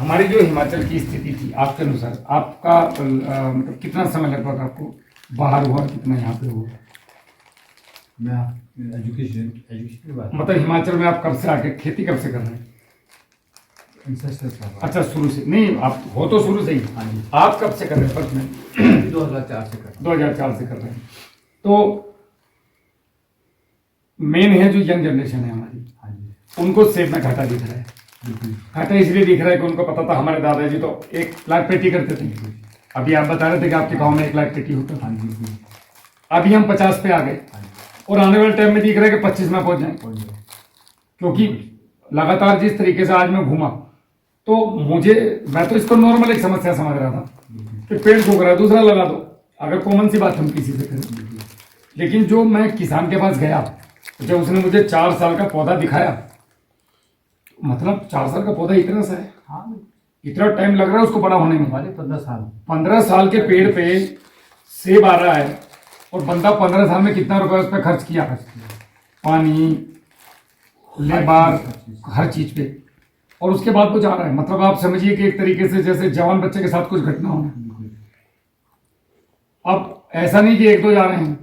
हमारी जो हिमाचल की स्थिति थी आपके अनुसार, आपका मतलब कितना समय लगभग आपको बाहर हुआ, कितना यहाँ पे हुआ? मैं एजुकेशन की बात, मतलब हिमाचल में आप कब से आके खेती कब से कर रहे हैं? अच्छा, शुरू से नहीं, आप हो तो शुरू से ही। हाँ जी। आप कब से कर रहे हैं फर्स्ट में? 2004 से कर 2004 से कर रहे हैं। तो मेन है जो यंग जनरेशन है हमारी, हाँ जी, उनको सेब में घाटा दिख रहा है। बिल्कुल। घाटा इसलिए दिख रहा है कि उनको पता था, हमारे दादाजी तो 1 लाख पेटी करते थे। अभी आप बता रहे थे कि आपके गांव में 1 लाख पेटी होता था। हाँ जी, बिल्कुल। अभी हम 50 पे आ गए हाँ जी, और आने वाले टाइम में दिख रहा है कि 25 में पहुंच जाए। और ये, क्योंकि लगातार जिस तरीके से आज मैं घूमा, तो मैं तो इसको नॉर्मल एक समस्या समझ रहा था कि पेड़ सूख रहा है, दूसरा लगा दो, अगर कॉमन सी बात हम किसी से करें। लेकिन जो मैं किसान के पास गया, जब उसने मुझे 4 साल का पौधा दिखाया, मतलब 4 साल का पौधा इतना सा है, हाँ, इतना टाइम लग रहा है उसको बड़ा होने में। हमारे 15 साल के पेड़ पे सेब आ रहा है, और बंदा 15 साल में कितना रुपए उस पर खर्च किया, पानी, लेबर, हर चीज पे, और उसके बाद वो जा रहा है। मतलब आप समझिए कि एक तरीके से जैसे जवान बच्चे के साथ कुछ घटना हो। अब ऐसा नहीं कि 1-2 जा रहे हैं,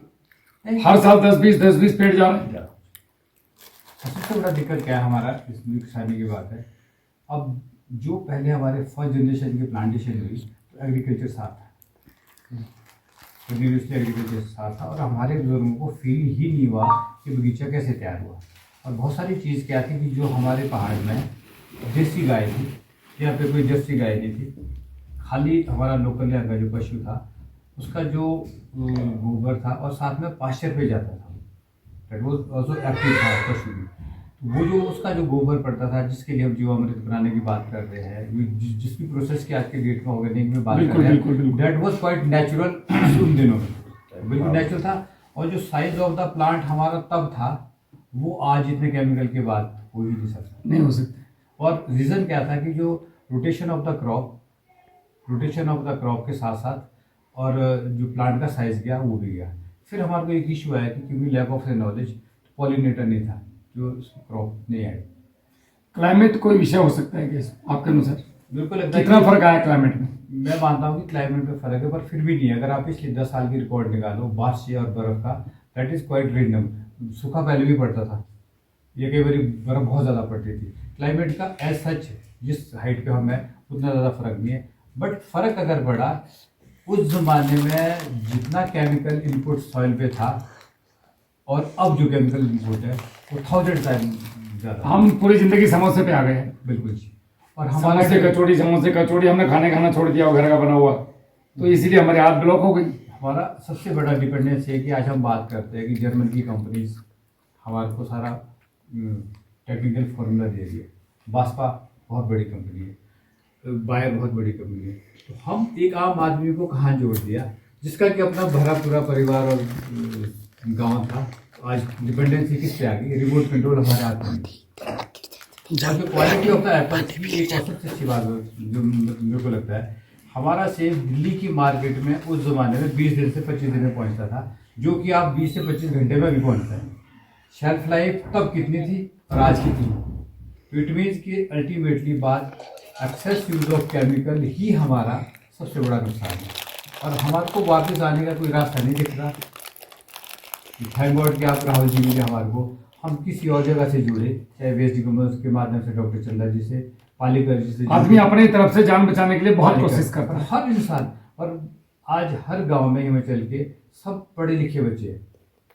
हर साल 10-20 पेड़ जा रहे हैं। सबसे बड़ा दिक्कत क्या है हमारा इसमें किसानी की बात है। अब जो पहले हमारे फर्स्ट जनरेशन की प्लांटेशन हुई, तो एग्रीकल्चर साथ था, कंटिन्यूसली एग्रीकल्चर साथ था, और हमारे बुजुर्गों को फील ही नहीं हुआ कि बगीचा कैसे तैयार हुआ। और बहुत सारी चीज़ क्या थी कि जो हमारे पहाड़ में देसी गाय थी, यहाँ पे कोई जर्सी गाय नहीं थी, खाली हमारा लोकल यहाँ का जो पशु था उसका जो गोबर था, और साथ में पास्चर पे जाता था, दैट वाज आल्सो एक्टिव था पशु भी। वो जो उसका जो गोबर पड़ता था, जिसके लिए हम जीवामृत बनाने की बात कर रहे हैं, जिस भी प्रोसेस की आज के डेट में ऑर्गेनिक में बात कर रहे हैं, दैट वाज क्वाइट नेचुरल उन दिनों में, बिल्कुल नेचुरल था। और जो साइज ऑफ द प्लांट हमारा तब था, वो आज इतने केमिकल के बाद हो ही नहीं सकता, नहीं हो सकता। और रीज़न क्या था कि जो रोटेशन ऑफ द क्रॉप के साथ साथ, और जो प्लांट का साइज गया वो भी गया। फिर हमारे को एक इशू आया कि क्योंकि लैक ऑफ नॉलेज, पॉलिनेटर नहीं था जो क्रॉप नहीं आई। क्लाइमेट कोई विषय हो सकता है क्या आपके अनुसार? बिल्कुल लगता है कितना कि फर्क आया क्लाइमेट में? मैं मानता हूँ कि क्लाइमेट में फर्क है, पर फिर भी नहीं है। अगर आप पिछले 10 साल की रिकॉर्ड निकालो बारिश और बर्फ का, दैट इज क्वाइट रेंडम। सूखा पहले भी पड़ता था, ये कई बार बर्फ बहुत ज़्यादा पड़ती थी। क्लाइमेट का एज सच जिस हाइट पे हम हैं उतना ज़्यादा फर्क नहीं है, बट फर्क अगर पड़ा, उस जमाने में जितना केमिकल इनपुट सॉइल पे था और अब जो केमिकल इनपुट है वो 1000 टाइम ज़्यादा। हम पूरी जिंदगी समोसे पे आ गए हैं। बिल्कुल जी। और समोसे कचौड़ी हमने खाने खाना छोड़ दिया, घर का बना हुआ, तो इसीलिए हमारी हाथ ब्लॉक हो गई। हमारा सबसे बड़ा डिपेंडेंस है कि आज हम बात करते हैं कि जर्मन की कंपनीज हमारे को सारा टेक्निकल फॉर्मूला दे रही है। बास्पा बहुत बड़ी कंपनी है, बायर बहुत बड़ी कंपनी है, तो हम एक आम आदमी को कहाँ जोड़ दिया, जिसका कि अपना भरा पूरा परिवार और गांव था। आज डिपेंडेंसी किस पे आ गई? रिमोट कंट्रोल हमारे हाथ में थी। जो क्वालिटी ऑफ द एप्पल की एक और सबसे अच्छी बात जो मेरे को लगता है, हमारा सेब दिल्ली की मार्केट में उस जमाने में 20 दिन से 25 दिन में पहुंचता था, जो कि आप 20 से 25 घंटे में भी पहुंचता है। शेल्फ लाइफ तब कितनी थी और आज कितनी? इट मीन्स कि अल्टीमेटली बात एक्सेस यूज ऑफ केमिकल ही हमारा सबसे बड़ा नुकसान है, और हमारे को वापस आने का कोई रास्ता नहीं दिख रहा। थैंक गॉड कि आप राहुल जी मिले हमारे को, हम किसी और जगह से जुड़े, चाहे वेस्ट कॉमर्स के माध्यम से डॉक्टर चंदा जी से, पालीकर जी से। आदमी अपनी तरफ से जान बचाने के लिए बहुत कोशिश करता है, हर इंसान। और आज हर गांव में हिमाचल के सब पढ़े लिखे बच्चे हैं,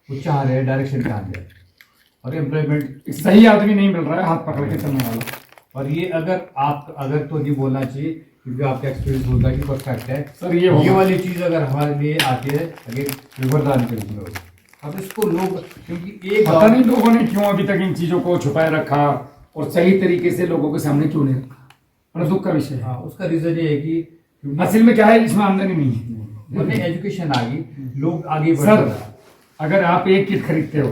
वो चाह रहे हैं डायरेक्शन कहाँ जाए, और एम्प्लॉयमेंट सही आदमी नहीं मिल रहा है हाथ पकड़ के चलने वाला। और ये अगर तो नहीं बोलना चाहिए क्योंकि आपका एक्सपीरियंस होता है कि परफेक्ट है सर, ये वाली चीज़ अगर हमारे लिए आती है अगर वरदान के रूप में होगी। अब इसको लोग, क्योंकि एक पता नहीं लोगों ने क्यों अभी तक इन चीजों को छुपाए रखा और सही तरीके से लोगों के सामने क्यों नहीं रखा, बड़ा दुख का विषय है। हाँ, उसका रीजन ये है कि असल में क्या है, इसमें आमदनी नहीं है, उन्हें एजुकेशन आ गई, लोग आगे बढ़ सर। रहे हैं। अगर आप एक किट खरीदते हो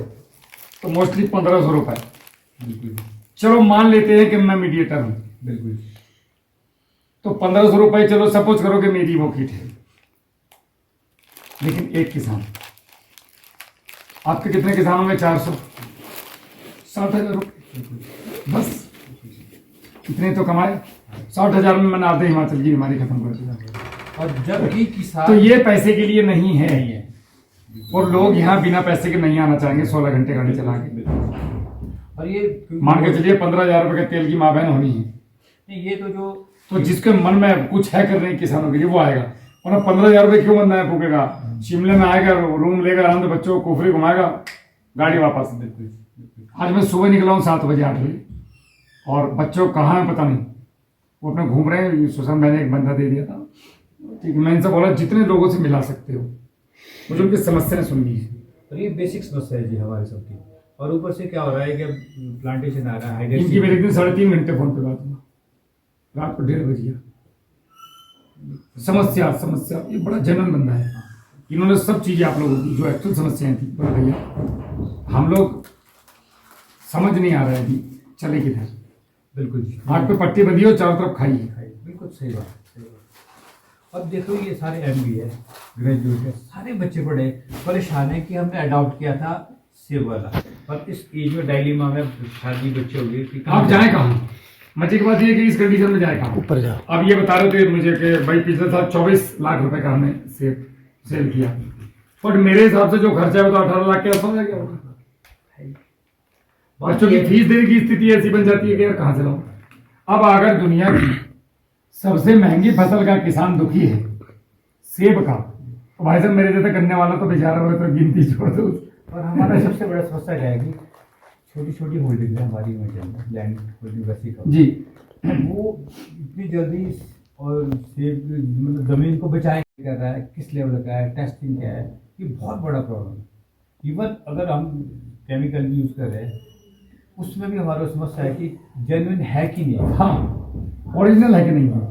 तो मोस्टली 1500 रुपए। बिल्कुल चलो मान लेते हैं कि मैं मीडिएटर हूँ, बिल्कुल, तो 1500 रुपए चलो सपोज करो कि मेरी वो किट है, लेकिन एक किसान, आपके कितने किसान होंगे? 460,000 रुपये, बस इतने तो कमाए। 60,000 में मैंने आधे हिमाचल की बीमारी खत्म कर दिया। और जबकि किसान तो ये पैसे के लिए नहीं है, नहीं है, और लोग यहाँ बिना पैसे के नहीं आना चाहेंगे 16 घंटे गाड़ी चला के। और ये मान के चलिए 15,000 रुपए के तेल की माँ बहन होनी है, नहीं, ये तो जो तो जिसके मन में कुछ है करने किसानों के लिए वो आएगा, वरना 15,000 रुपए क्यों बंदा है फूकेगा। शिमले में आएगा, रूम लेगा, आराम से बच्चों को कुफरी घुमाएगा, गाड़ी वापस। आज मैं सुबह निकला हूँ 7 बजे 8 बजे, और बच्चों कहाँ है पता नहीं, वो अपने घूम रहे हैं। सुशांत मैंने एक बंदा दे दिया था, ठीक है, मैं इनसे बोला जितने लोगों से मिला सकते हो, मुझे उनकी समस्याएं सुननी है। और ये बेसिक समस्या है जी हमारे सबकी। और ऊपर से क्या हो रहा है कि प्लांटेशन आ रहा है, इनकी मेरे एक दिन 3.5 घंटे फोन पे बात हुआ, रात को 1:30 बजे। समस्या समस्या, ये बड़ा जनरल बंदा है। इन्होंने सब चीजें आप लोगों की जो एक्चुअल समस्याएं थी, बोला भैया हम लोग समझ नहीं आ रहा है अभी चले किधर। बिल्कुल जी, आग पे पट्टी बंधी हो, चारों तरफ खाई है। बिल्कुल सही बात, सही बात। अब देखो ये सारे MBA ग्रेजुएट है, सारे बच्चे बड़े परेशान है कि हमने अडॉप्ट किया था सेब वाला, पर इस एज में डायलीमा में शादी बच्चे हो गए कि आप जाए कहाँ? मजे की बात ये है कि इस कंडीशन में जाए कहाँ? ऊपर जाओ। अब ये बता रहे थे मुझे कि भाई पिछले साल 24 लाख रुपए का हमने सेल किया, बट मेरे हिसाब से जो खर्चा है वो तो 18 लाख के आसपास आ गया होगा। बच्चों की फीस देने की स्थिति ऐसी बन जाती है कि यार कहाँ से लाऊं। अब अगर दुनिया की सबसे महंगी फसल का किसान दुखी है, सेब का, तो भाई साहब मेरे जैसे करने वाला तो बेचारा हो, तो गिनती छोड़ दो। और हमारा सबसे बड़ा समस्या क्या है कि छोटी छोटी होल्डिंग है हमारी लैंड होल्डिंग वैसी का जी, वो इतनी जल्दी और सेब मतलब जमीन को बचाए कर रहा है, किस लेवल का है, टेस्टिंग क्या है, ये बहुत बड़ा प्रॉब्लम है। इवन अगर हम केमिकल भी यूज कर रहे हैं उसमें भी हमारा समस्या है कि जेन्युइन है कि नहीं। हाँ, ओरिजिनल है कि नहीं है।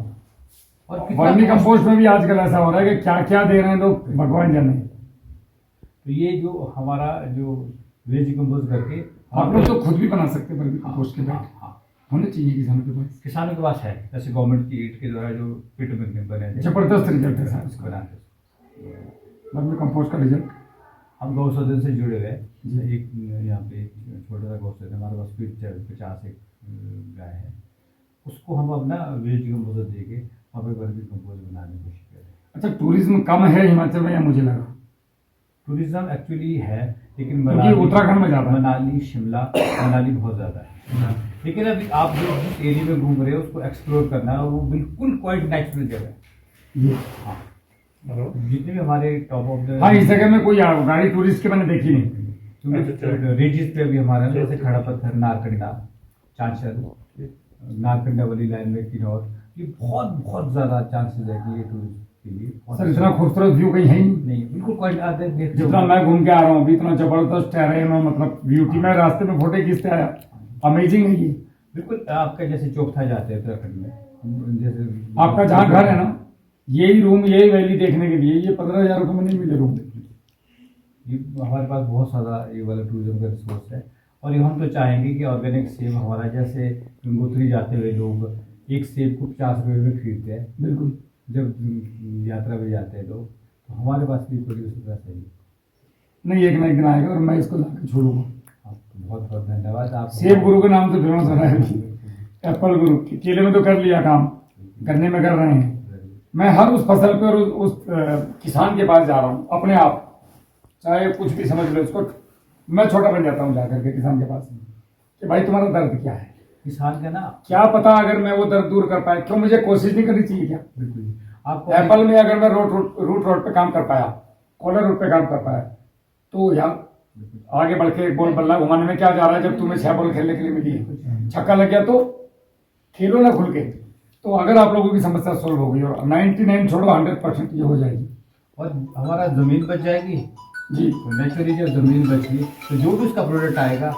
और वर्मी कंपोस्ट में भी आजकल ऐसा हो रहा है कि क्या क्या दे रहे हैं लोग, भगवान जाने। तो ये जो हमारा जो वेज कंपोस्ट करके आप लोग तो खुद भी बना सकते हैं वर्मी कंपोस्ट के बैग, होने चाहिए किसानों के पास। किसानों के पास है, जैसे गवर्नमेंट की ईट के द्वारा जो पिट बने हैं, जबरदस्त रिजल्ट है साहब उसको इसका, बनाते हैं। वर्मी कंपोस्ट का रिजल्ट। हम गौसदन से जुड़े हुए हैं। एक यहाँ पे एक छोटा सा गौसदन हमारे पास 50 एक गाय है, उसको हम अपना वेज कंपोस्ट दे के वहाँ पे वर्मी कंपोस्ट बनाने की कोशिश कर रहे हैं। अच्छा, टूरिज्म कम है हिमाचल में या मुझे लगा? टूरिज्म एक्चुअली है, लेकिन क्योंकि उत्तराखंड में ज़्यादा है। मनाली शिमला मनाली बहुत ज़्यादा है, लेकिन अभी आप जो जिस एरिया में घूम रहे हो उसको एक्सप्लोर करना है, और वो बिल्कुल क्वाइट नेचुरल जगह है। ये हाँ, जितने भी हमारे टॉप ऑफ द हाँ, इस जगह में कोई गाड़ी टूरिस्ट की मैंने देखी नहीं। रेजिस पे भी हमारा जैसे खड़ा पत्थर, नारकंडा, चांचल, नारकंडा वाली लाइन में किन्नौर, ये बहुत बहुत ज्यादा चांसेस है कि ये टूरिस्ट के लिए सर इतना खूबसूरत व्यू कहीं है ही नहीं, बिल्कुल क्वाइट आते देख जितना मैं घूम के आ रहा हूँ अभी, इतना जबरदस्त टेरेन और मतलब ब्यूटी। मैं रास्ते में फोटो खींचते आया, अमेजिंग है ये। बिल्कुल आपका जैसे चौथा जाते हैं उत्तराखंड में, जैसे आपका जहाँ घर है ना, यही रूम यही वैली देखने के लिए ये 15,000 रुपये में नहीं मिले रूम। ये हमारे पास बहुत सारा ये वाला टूरिज्म का रिसोर्स है। और ये हम तो चाहेंगे कि ऑर्गेनिक सेब हमारा, जैसे गंगोत्री जाते हुए लोग एक सेब को 50 रुपये में खरीदते हैं, बिल्कुल, जब यात्रा में जाते हैं लोग, तो हमारे पास भी प्रोड्यूस होना चाहिए। नहीं एक ना एक दिन आएगा और मैं इसको लाकर छोड़ूंगा। आपको बहुत बहुत धन्यवाद। आप सेब गुरु के नाम से फेमस हो रहा है, एप्पल गुरु। केले में तो कर लिया काम, गन्ने में कर रहे हैं। मैं हर उस फसल पे और उस किसान के पास जा रहा हूँ अपने आप, चाहे कुछ भी समझ लो इसको। मैं छोटा बन जाता हूँ जाकर के किसान के पास कि भाई तुम्हारा दर्द क्या है। किसान का ना क्या पता अगर मैं वो दर्द दूर कर पाया, क्यों मुझे कोशिश नहीं करनी चाहिए क्या? बिल्कुल आपको एप्पल में अगर मैं रूट रोड पे काम कर पाया, कॉलर रोड पे काम कर पाया, तो यार आगे बढ़ के एक बॉल बल्ला घुमाने में क्या जा रहा है जब तुम्हें 6 बॉल खेलने के लिए मिली है। छक्का लग गया तो खेलो ना खुल के। तो अगर आप लोगों की समस्या सोल्व होगी और 99 छोड़ो 100% ये हो जाएगी और हमारा जमीन बच जाएगी जी। तो नेचुरली जब जमीन बची तो जो भी उसका प्रोडक्ट आएगा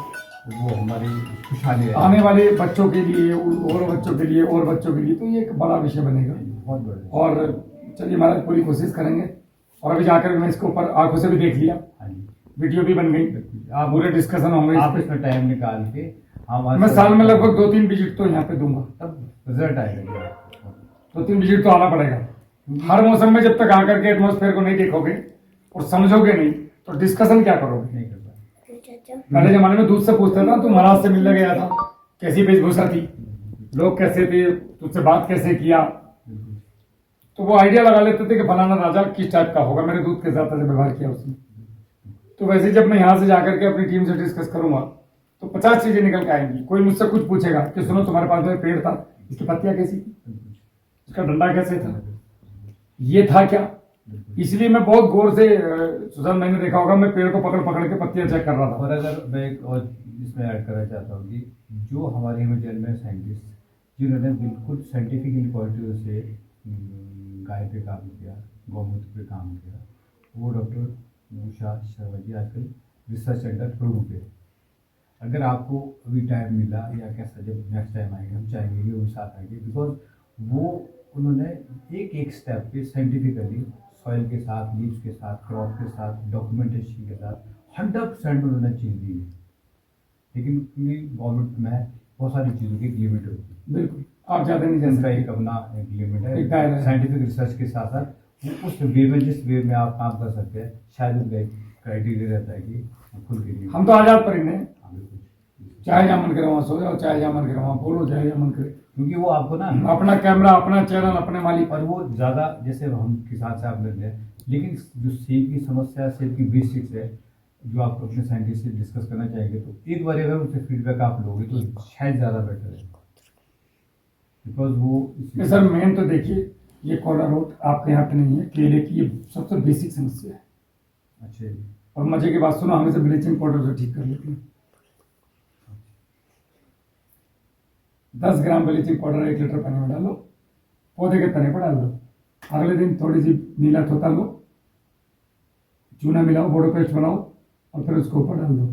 वो हमारी खुशहाली है आने वाले बच्चों के लिए और बच्चों के लिए और बच्चों के लिए, तो ये एक बड़ा विषय बनेगा। बहुत बड़ा। और चलिए महाराज पूरी कोशिश करेंगे। और अभी जाकर मैं इसके ऊपर आंखों से भी देख लिया, हाँ जी, वीडियो भी बन गई, आप पूरे डिस्कशन होंगे आप इसमें टाइम निकाल के मैं साल में लगभग 2-3 विजिट तो यहाँ पे दूंगा, तब रिजल्ट आएगा। 2-3 विजिट तो आना पड़ेगा हर मौसम में। जब तक आकर के एटमॉस्फेयर को नहीं देखोगे और समझोगे नहीं तो डिस्कशन क्या करोगे? नहीं कर पाए। पहले जमाने में दूध से पूछता था, तू महाराज से मिलने गया था, कैसी वेशभूषा थी, लोग कैसे थे, तुझसे बात कैसे किया, बिल्कुल तो वो आइडिया लगा लेते थे कि फलाना राजा किस टाइप का होगा, मेरे दूध के साथ ऐसे व्यवहार किया उसने। तो वैसे जब मैं यहाँ से जाकर के अपनी टीम से डिस्कस करूंगा तो 50 चीजें निकल के आएंगी। कोई मुझसे कुछ पूछेगा कि सुनो तुम्हारे पास में पेड़ था, इसकी पत्तियां कैसी थी, इसका डंडा कैसे था, ये था क्या। इसलिए मैं बहुत गौर से सुशांत, मैंने देखा होगा मैं पेड़ को पकड़ पकड़ के पत्तियां चेक कर रहा था। और अगर मैं एक और इसमें ऐड करना चाहता हूँ कि जो हमारे हिमाचल में साइंटिस्ट जिन्होंने बिल्कुल साइंटिफिक क्वालिटियों से गाय पे काम किया, गौमूत्र पे काम किया, वो डॉक्टर उषा शर्मा जी आजकल रिसर्च सेंटर प्रभु पे। अगर आपको अभी टाइम मिला या कैसा, जब नेक्स्ट टाइम आएंगे हम चाहेंगे कि वो साथ आएंगे, बिकॉज वो उन्होंने एक एक स्टेप पे साइंटिफिकली सॉइल के साथ, लीव्स के साथ, क्रॉप के साथ, डॉक्यूमेंटेशन के साथ 100% उन्होंने चीज़ दी है। लेकिन गवर्नमेंट में बहुत सारी चीज़ों की लिमिट होती है। बिल्कुल, आप ज्यादा नहीं जान उनका सकते। एक अपना एक लिमिट एक दायरा है। है। साइंटिफिक रिसर्च के साथ साथ वो उस वे में, जिस वे में आप काम कर सकते हैं, शायद उनका एक क्राइटेरिया रहता है कि खुल के लिए। हम तो आजाद परिंदे हैं, हाँ, बिल्कुल। चाहे जहाँ मन करे वहाँ सो जाओ, चाहे जहाँ मन करे वहाँ बोलो, चाहे जहाँ मन करे। क्योंकि वो आपको ना अपना कैमरा, अपना चैनल, अपने मालिक। और वो ज़्यादा, जैसे हम किसान से आप लेते हैं, लेकिन जो सेब की समस्या, सेब की बेसिक्स है, जो आप अपने साइंटिस्ट से डिस्कस करना चाहेंगे, तो एक बार अगर उनसे फीडबैक आप लोगे तो शायद ज़्यादा बेटर है। बिकॉज वो ये सर मेन तो देखिए, ये कॉलर रोड आपके यहाँ पे नहीं है, केले की ये सबसे बेसिक समस्या है। अच्छे जी। और मजे की बात सुनो, हमें से ब्लीचिंग पाउडर से ठीक कर लेते हैं। 10 ग्राम ब्लीचिंग पाउडर 1 लीटर पानी में डालो, पौधे के तने पर डाल दो, अगले दिन थोड़ी सी नीला तोता लो, चूना मिलाओ, बोडो पेस्ट बनाओ और फिर उसको ऊपर डाल दो,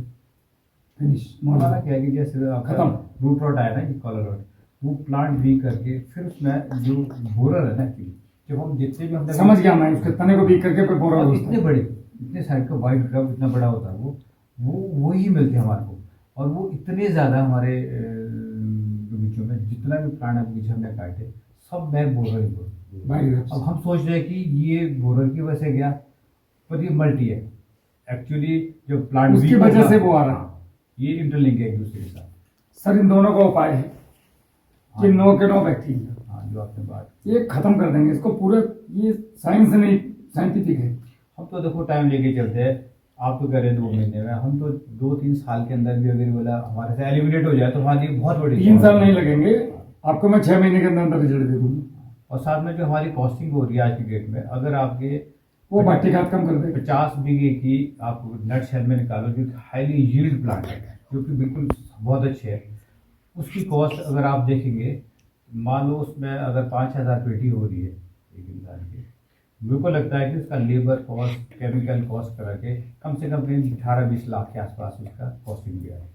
फिनिश। हमारा क्या है कि जैसे खत्म। रूट रॉट आया ना, कि कॉलर रॉट, वो प्लांट भी करके फिर उसमें जो बोरर है ना, एक्चुअली जब हम जितने भी हमने समझ गया मैं, उसके तने को बीक करके फिर बोरा और होता इतने है। बड़े, इतने साइड का वाइट क्रब इतना बड़ा होता है, वो ही मिलते हैं हमारे को। और वो इतने ज़्यादा हमारे बगीचों में, जितना भी प्लांट बगीचे हमने काटे, सब में बोरर ही बोरर। बायोग्रेप्स। अब हम सोच रहे हैं कि ये बोरर की वजह से गया, पर ये मल्टी है एक्चुअली। जो प्लांट उसकी वजह से वो आ रहा है। ये इंटरलिंक है एक दूसरे के साथ। सर इन दोनों का उपाय है कि नो के नो बैक्टीरिया, हाँ, जो आपने बात, ये खत्म कर देंगे इसको पूरे। ये साइंस नहीं, साइंटिफिक है। हम तो देखो टाइम लेके चलते हैं। आप तो कह रहे हैं 2 महीने में, हम तो 2-3 साल के अंदर भी अगर बोला हमारे से एलिमिनेट हो जाए तो हमारी बहुत बड़ी 3 साल नहीं लगेंगे आपको, मैं 6 महीने के अंदर अंदर रिजल्ट दे दूंगा। और साथ में जो हमारी कॉस्टिंग हो रही है आज की डेट में, अगर आपके वो भट्टी खाद कम कर देगा। 50 बीघे की आप नट शेल में निकालो, जो हाईली यील्ड प्लांट है, जो कि बिल्कुल बहुत अच्छे है, उसकी कॉस्ट अगर आप देखेंगे, मान लो उसमें अगर 5,000 पेटी हो रही है एक इंसान की, मेरे को लगता है कि उसका लेबर कॉस्ट, केमिकल कॉस्ट करा के कम से कम 18-20 लाख के आसपास उसका कॉस्टिंग गया है।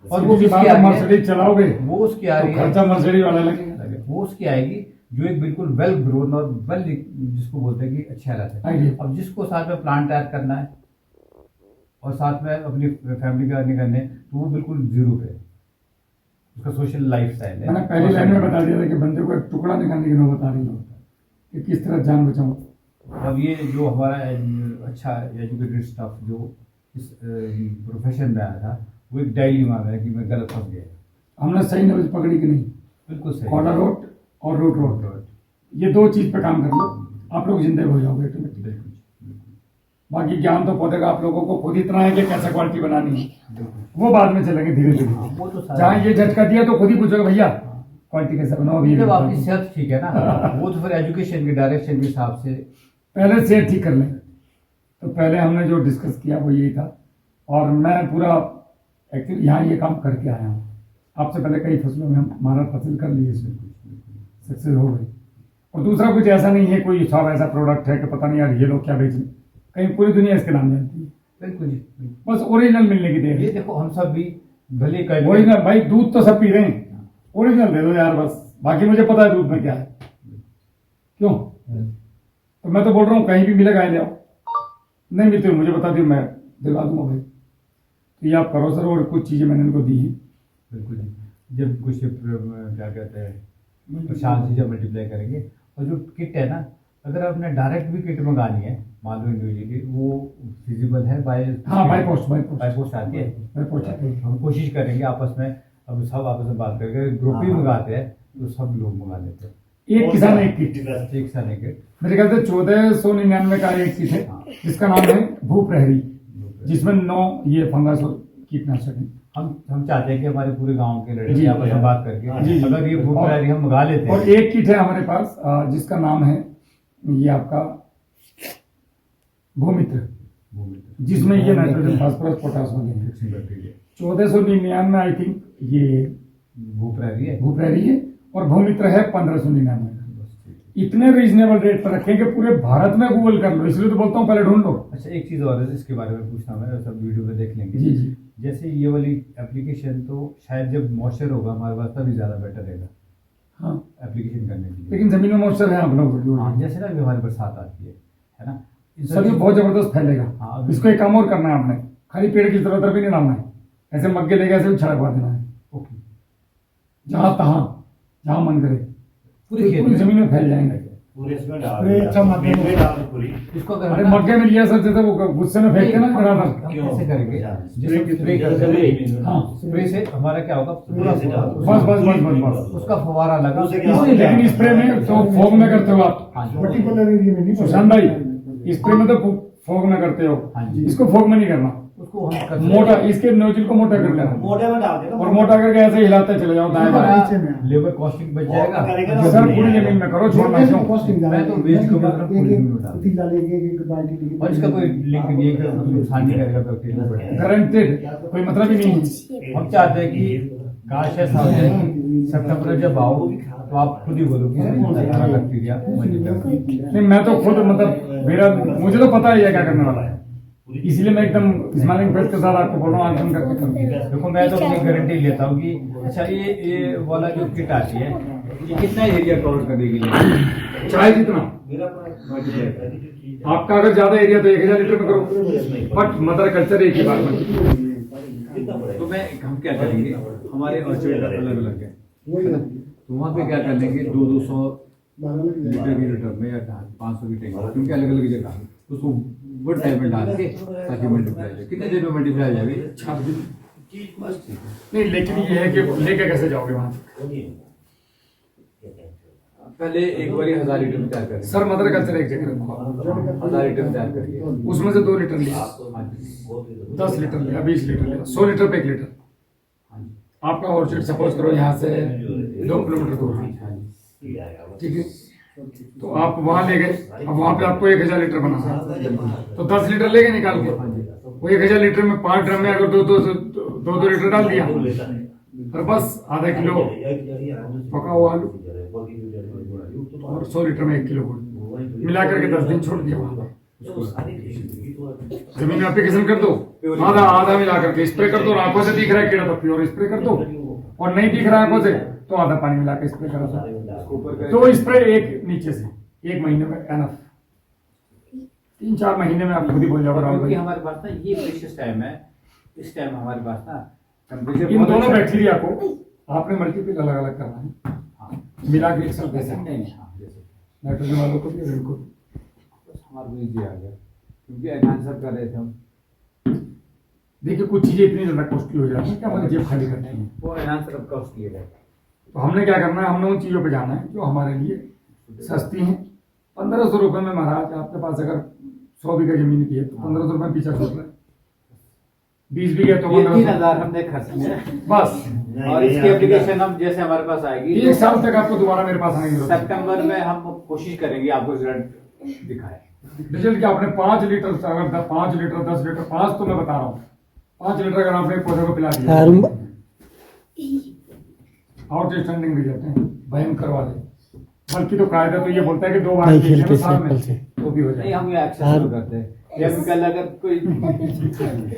और वो किसकी आ रही है? मर्सिडीज चलाओगे वो उसकी आ रही तो है, खर्चा मर्सिडीज वाला लगेगा। वो उसकी आएगी जो एक बिल्कुल वेल ग्रोन और वेल, जिसको बोलते हैं कि अच्छी हालत है। आइडिया। अब जिसको साथ में प्लांट तैयार करना है और साथ में अपनी फैमिली का अर्निंग करने, तो वो बिल्कुल जीरो पे, उसका सोशल लाइफ स्टाइल है। मैंने पहली लाइन में बता दिया था कि बंदे को एक टुकड़ा निकालने की नौबत आ रही है कि किस तरह जान बचाऊं। अब ये जो हमारा अच्छा एजुकेटेड स्टाफ जो इस प्रोफेशन में आया था, वो एक डायलेमा में है कि मैं गलत फंस गया। हमने सही नब्ज पकड़ी कि नहीं? बिल्कुल सही। कॉलर रोड और रूट रोड, ये 2 चीज पे काम कर लो, आप लोग जिंदे हो जाओगे ऑटोमेटिक। बिल्कुल। बाकी ज्ञान तो पौधे का आप लोगों को खुद इतना है कि कैसे क्वालिटी बनानी है, बिल्कुल। वो बाद में चलेंगे धीरे धीरे। वो तो सारा, जहाँ ये झटका दिया तो खुद ही पूछोगे भैया क्वालिटी कैसे बनाओ अभी। जब आपकी सेहत ठीक है ना, वो तो फिर एजुकेशन के डायरेक्शन के हिसाब से पहले से ठीक कर लें। तो पहले हमने जो डिस्कस किया वो यही था, और मैं पूरा एक्चुअली यहाँ ये काम करके आया हूँ। आपसे पहले कई फसलों में हम महारत हासिल कर लिए, इसमें सक्सेस हो गई। और दूसरा कुछ ऐसा नहीं है कोई सब ऐसा प्रोडक्ट है कि पता नहीं यार ये लोग क्या बेचें, कहीं पूरी दुनिया इसके नाम जानती है। बिल्कुल जी। बस ओरिजिनल मिलने की देर ये है। देखो हम सब भी भले कहीं ओरिजिनल भाई, दूध तो सब पी रहे हैं, ओरिजिनल दे दो यार बस, बाकी मुझे पता है दूध में क्या है। क्यों? तो मैं तो बोल रहा हूँ कहीं भी मिलेगा ले आओ, नहीं मिलते हो मुझे बता दियो, मैं दिलवा दूंगा भाई। तो ये आप करो सर। और कुछ चीज़ें मैंने इनको दी हैं। बिल्कुल जी। जब कुछ क्या कहते हैं प्रशांत जी जब मल्टीप्लाई करेंगे, और जो किट है ना, अगर आपने डायरेक्ट भी किट मंगानी है, मान लो इंडिविजुअली, वो फिजिबल है बाय, हाँ by post, by post, by post आती है। बाई पोस्ट आती है। हम कोशिश करेंगे आपस में अब सब आपस में बात करके ग्रुप ही मंगाते हैं तो सब लोग मंगा लेते हैं एक किसान एक किट, एक साल के मेरे ख्याल से 1499 का एक किट है जिसका नाम है भू प्रहरी, जिसमें 9 ये फंगस और कीटनाशक है। हम चाहते हैं कि हमारे पूरे गांव के जी, लड़के आपस में बात करके जी, अगर ये भूख लगी हम मंगा लेते और हैं। एक किट है हमारे पास जिसका नाम है ये आपका भूमित्र, जिसमें ये नाइट्रोजन फास्फोरस पोटास वगैरह है। 1499 आई थिंक ये भूख रही है भूप्रहरी है और भूमित्र है 1599। इतने रीजनेबल रेट पर रखें कि पूरे भारत में गूगल कर लो, इसलिए तो बोलता हूँ पहले ढूंढ लो। अच्छा एक चीज़ और है इसके बारे में पूछना मैं, सब वीडियो पे देख लेंगे। जी जी जैसे ये वाली एप्लीकेशन तो शायद जब मॉइस्चर होगा हमारे पास तभी ज़्यादा बेटर रहेगा हाँ, एप्लीकेशन करने के लिए। लेकिन जमीन में मॉइस्चर है आप लोग हाँ जैसे ना अभी हमारी बरसात आती है ना, इन सब सर ये चीज़- बहुत जबरदस्त फैलेगा। हाँ, इसको एक काम और करना है आपने, खाली पेड़ की जरूरत भी नहीं डालना है, ऐसे मग्गे लेके ऐसे छिड़कवा देना है ओके जहां तहां, जहां मन करे पूरी खेत पूरी में जमीन में फैल जाएंगे। पूरे इसमें डाल अरे अच्छा मत मेन में डाल पूरी। इसको अरे अगर मग्गे में लिया सर, जैसे वो गुस्से में फेंकते ना हम बराबर। कैसे करेंगे जैसे स्प्रे स्प्रे करते हैं हाँ स्प्रे से हमारा क्या होगा पूरा से डाल। बस बस बस बस बस। उसका फवारा लगा उसे क्या- लेकिन स्प्रे में तो फोग में करते हो आप हाँ जी पर्टिकुलर एरिया में नहीं सुशांत भाई, स्प्रे में तो फोग में करते हो, हाँ जी। इसको फोग में नहीं करना, उसको हम करते मोटा इसके नोजल को मोटा कर लेना मोटे में डाल देगा और मोटा करके ऐसे हिलाते चले जाओ दाएं बाएं। नीचे में। लेबर कॉस्टिंग बच जाएगा। करेगा ना। सर पूरी जमीन में करो, छोड़ना क्यों। मैं तो वेस्ट को मतलब पूरी जमीन में डाल एक डालेंगे एक बाल्टी और इसका कोई लिंक नहीं है कि नुकसान नहीं करेगा बैक्टीरिया को। गारंटेड, कोई मतलब ही नहीं है। हम चाहते हैं कि गाछ ऐसा हो जाए सितंबर जब आओ तो आप खुद ही बोलो कि सारा बैक्टीरिया मर जाएगा। नहीं मैं तो खुद मतलब मेरा मुझे तो पता ही है क्या करने वाला है, इसलिए मैं एकदम स्माइलिंग फेस के साथ आपको बोल रहा हूँ, आंदोलन करके करूँ। देखो मैं तो अपनी गारंटी लेता हूँ कि अच्छा ये वाला जो किट आती है ये कितना एरिया कवर करेगी चाहे जितना आपका अगर ज्यादा एरिया तो 1000 लीटर में करो, बट मदर कल्चर एक ही बार में। तो मैं हम क्या करेंगे हमारे ऑर्चर्ड अलग अलग है तो वहाँ पे क्या कर लेंगे 200 लीटर की लीटर में या 500 की टैंक क्योंकि अलग अलग जगह उसको वो टाइम में डाल के ताकि मल्टीप्लाई हो जाए। कितने देर में मल्टीप्लाई हो जाएगी? नहीं लेकिन ये है कि लेके कैसे जाओगे वहाँ। पहले एक बार 1000 लीटर में तैयार करेंगे सर मदर कल्चर एक जगह रखो, 1000 लीटर में तैयार करिए उसमें से 2 लीटर लिया, हाँ जी 10 लीटर लिया, 20 लीटर लिया, 100 लीटर पे 1 लीटर। हाँ जी आपका ऑर्चिड सपोज करो यहाँ से 2 किलोमीटर दूर है, हाँ जी ठीक है, तो आप वहाँ ले गए, अब वहाँ पे आपको 1000 लीटर बनाना है तो 10 लीटर ले गए निकाल के, वो 1000 लीटर में 5 ड्रम में अगर दो लीटर डाल दिया और बस आधा किलो पका हुआ आलू और 100 लीटर में 1 किलो गुड़ मिला करके 10 दिन छोड़ दिया वहाँ जमीन में एप्लीकेशन कर दो, आधा आधा मिला करके स्प्रे कर दो, आंखों से दिख रहा है कीड़ा तो प्योर स्प्रे कर दो, और नहीं दिख रहा है आंखों से तो आधा पानी मिला के स्प्रे कर दो। तो स्प्रे एक नीचे से 1 महीने में एनफ, 3-4 महीने में आप खुद ही बोल जाओ राहुल क्योंकि भाई। हमारे पास ना ये प्रेशियस टाइम है, इस टाइम हमारे पास ना टेम्परेचर इन दोनों बैक्टीरिया को आपने मल्टीपल अलग अलग करना है, हाँ मिला के एक साथ दे सकते हैं, हाँ जैसे नाइट्रोजन वालों को भी और इनको भी। बस हमारे को इजी आ गया क्योंकि एनहांसर कर रहे थे हम देखिए कुछ चीजें इतनी ज्यादा कॉस्टली हो जाती है कि हमारी जेब खाली करती हैं, वो एनहांसर अब कॉस्ट किए गए तो हमने क्या करना है, हमने उन चीजों पे जाना है जो हमारे लिए सस्ती हैं। 1500 रुपए में महाराज आपके पास अगर 100 बीघा जमीन की है तो 1500 रुपए पीछा छोड़ रहे हैं, 20 बीघा तो 1500 3000 हमने खर्च किया बस। और इसकी एप्लीकेशन हम जैसे हमारे पास आएगी 1 साल तक आपको दोबारा मेरे पास आएंगे सितंबर में हम कोशिश करेंगे आपको रिजल्ट दिखाए। रिजल्ट क्या, आपने 5 लीटर से अगर 5 लीटर 10 लीटर 5 तो मैं बता रहा हूँ 5 लीटर अगर आपने पौधे को पिला दिया आउटस्टैंडिंग रिजल्ट है, भयंकर वाले। बल्कि तो कायदा तो ये बोलता है कि 2 बार पीछे में साल में तो भी हो नहीं जाए। हम ये एक्सेस करते हैं केमिकल अगर कोई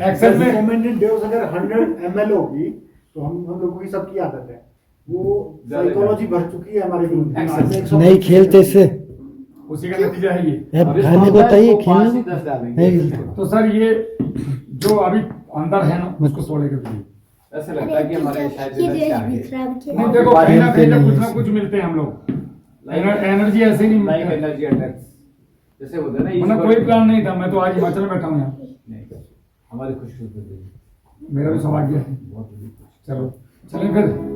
एक्सेल में रिकमेंडेड डोज अगर 100 ml होगी तो हम लोगों की सबकी आदत है, वो साइकोलॉजी भर चुकी है हमारे ग्रुप नहीं खेलते इससे उसी का नतीजा है ये। अब खाने को बताइए खेलने 10 डालेंगे नहीं तो सर ये जो अभी अंदर है ना उसको सोड़ेगा भी ऐसा लगता है कि हमारे शायद रिजल्ट क्या आएंगे नहीं, देखो कहीं ना कुछ ना कुछ मिलते हैं हम लोग, एनर्जी ऐसे नहीं लाइक मिलती, एनर्जी अटैक्स जैसे होता है ना वरना ईश्वर- कोई प्लान नहीं था, मैं तो आज हिमाचल में बैठा हूँ यहाँ, नहीं हमारी खुशकिस्मती मेरा भी सौभाग्य है। बहुत बड़ी खुशी। चलो चलें फिर